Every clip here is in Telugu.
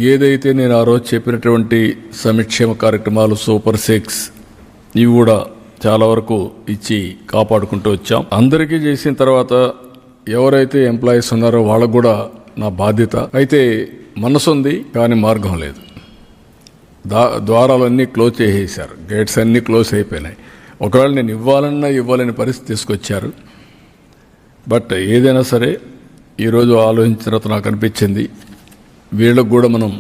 ఏదైతే నేను ఆ రోజు చెప్పినటువంటి సంక్షేమ కార్యక్రమాలు సూపర్ 6 ఇవి కూడా చాలా వరకు ఇచ్చి కాపాడుకుంటూ వచ్చాం. అందరికీ చేసిన తర్వాత ఎవరైతే ఎంప్లాయీస్ ఉన్నారో వాళ్ళకు కూడా నా బాధ్యత. అయితే మనసు ఉంది కానీ మార్గం లేదు. ద్వారాలన్నీ క్లోజ్ చేసేసారు, గేట్స్ అన్నీ క్లోజ్ అయిపోయినాయి. ఒకవేళ నేను ఇవ్వాలని పరిస్థితి తీసుకొచ్చారు. బట్ ఏదైనా సరే ఈరోజు ఆలోచించిన తర్వాత నాకు అనిపించింది వీళ్ళకు కూడా మనం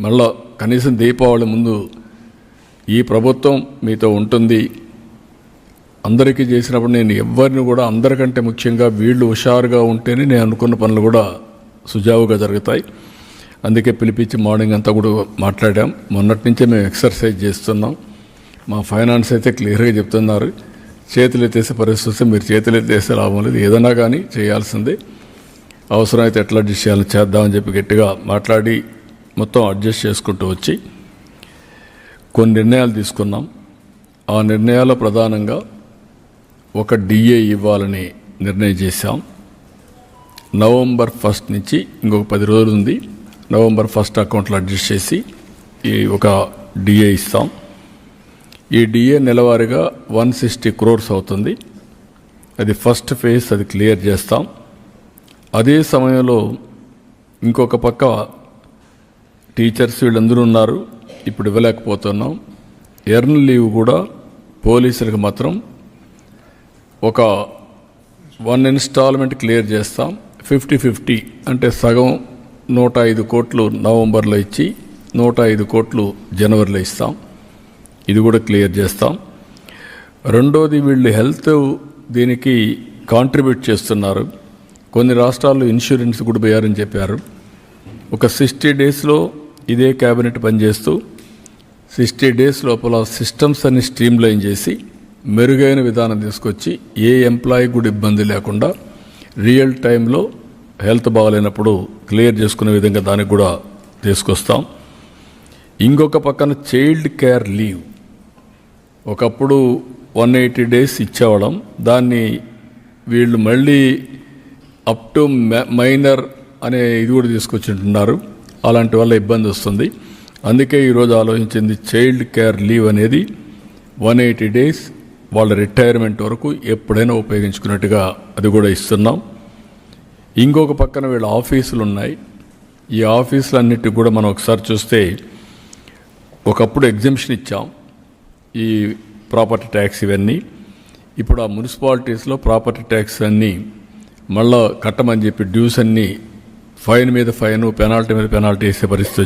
మళ్ళా కనీసం దీపావళి ముందు ఈ ప్రభుత్వం మీతో ఉంటుంది, అందరికీ చేసినప్పుడు నేను ఎవరిని కూడా అందరికంటే ముఖ్యంగా వీళ్ళు హుషారుగా ఉంటేనే నేను అనుకున్న పనులు కూడా సుజావుగా జరుగుతాయి. అందుకే పిలిపించి మార్నింగ్ అంతా కూడా మాట్లాడాం. మొన్నటి నుంచే మేము ఎక్సర్సైజ్ చేస్తున్నాం. మా ఫైనాన్స్ అయితే క్లియర్గా చెప్తున్నారు, చేతులు ఎత్తేసే పరిస్థితి మీరు చేతులు ఎత్తేసే లాభం లేదు, ఏదైనా కానీ చేయాల్సిందే, అవసరమైతే ఎట్లా అడ్జస్ట్ చేయాలని చేద్దామని చెప్పి గట్టిగా మాట్లాడి మొత్తం అడ్జస్ట్ చేసుకుంటూ వచ్చి కొన్ని నిర్ణయాలు తీసుకున్నాం. ఆ నిర్ణయాల్లో ప్రధానంగా ఒక డిఏ ఇవ్వాలని నిర్ణయం చేశాం. నవంబర్ 1 నుంచి ఇంకొక 10 రోజులు ఉంది. నవంబర్ 1 అకౌంట్లో అడ్జస్ట్ చేసి ఈ ఒక డిఏ ఇస్తాం. ఈ డిఏ నెలవారీగా 160 crores అవుతుంది. అది ఫస్ట్ ఫేజ్, అది క్లియర్ చేస్తాం. అదే సమయంలో ఇంకొక పక్క టీచర్స్ వీళ్ళందరూ ఉన్నారు, ఇప్పుడు ఇవ్వలేకపోతున్నాం. ఎర్న్ లీవ్ కూడా పోలీసులకు మాత్రం ఒక 1 ఇన్స్టాల్మెంట్ క్లియర్ చేస్తాం. 50-50 అంటే సగం 105 కోట్లు నవంబర్లో ఇచ్చి 105 కోట్లు జనవరిలో ఇస్తాం. ఇది కూడా క్లియర్ చేస్తాం. రెండోది వీళ్ళు హెల్త్ దీనికి కాంట్రిబ్యూట్ చేస్తున్నారు. కొన్ని రాష్ట్రాల్లో ఇన్సూరెన్స్ కూడా పోయారని చెప్పారు. ఒక 60 డేస్లో ఇదే క్యాబినెట్ పనిచేస్తూ 60 డేస్ లోపల సిస్టమ్స్ అన్ని స్ట్రీమ్లైన్ చేసి మెరుగైన విధానం తీసుకొచ్చి ఏ ఎంప్లాయీ కూడా ఇబ్బంది లేకుండా రియల్ టైంలో హెల్త్ బాగాలేనప్పుడు క్లియర్ చేసుకునే విధంగా దానికి కూడా తీసుకొస్తాం. ఇంకొక పక్కన చైల్డ్ కేర్ లీవ్ ఒకప్పుడు 180 డేస్ ఇచ్చేవాళ్ళం, దాన్ని వీళ్ళు మళ్ళీ అప్ టు మైనర్ అనే ఇది కూడా తీసుకొచ్చింటున్నారు. అలాంటి వల్ల ఇబ్బంది వస్తుంది. అందుకే ఈరోజు ఆలోచించింది చైల్డ్ కేర్ లీవ్ అనేది 180 డేస్ వాళ్ళ రిటైర్మెంట్ వరకు ఎప్పుడైనా ఉపయోగించుకున్నట్టుగా అది కూడా ఇస్తున్నాం. ఇంకొక పక్కన వీళ్ళ ఆఫీసులు ఉన్నాయి. ఈ ఆఫీసులన్నిటికి కూడా మనం ఒకసారి చూస్తే ఒకప్పుడు ఎగ్జంప్షన్ ఇచ్చాం ఈ ప్రాపర్టీ ట్యాక్స్ ఇవన్నీ. ఇప్పుడు ఆ మున్సిపాలిటీస్లో ప్రాపర్టీ ట్యాక్స్ అన్నీ మళ్ళా కట్టమని చెప్పి డ్యూస్ అన్నీ ఫైన్ మీద ఫైన్, పెనాల్టీ మీద పెనాల్టీ వేసే పరిస్థితి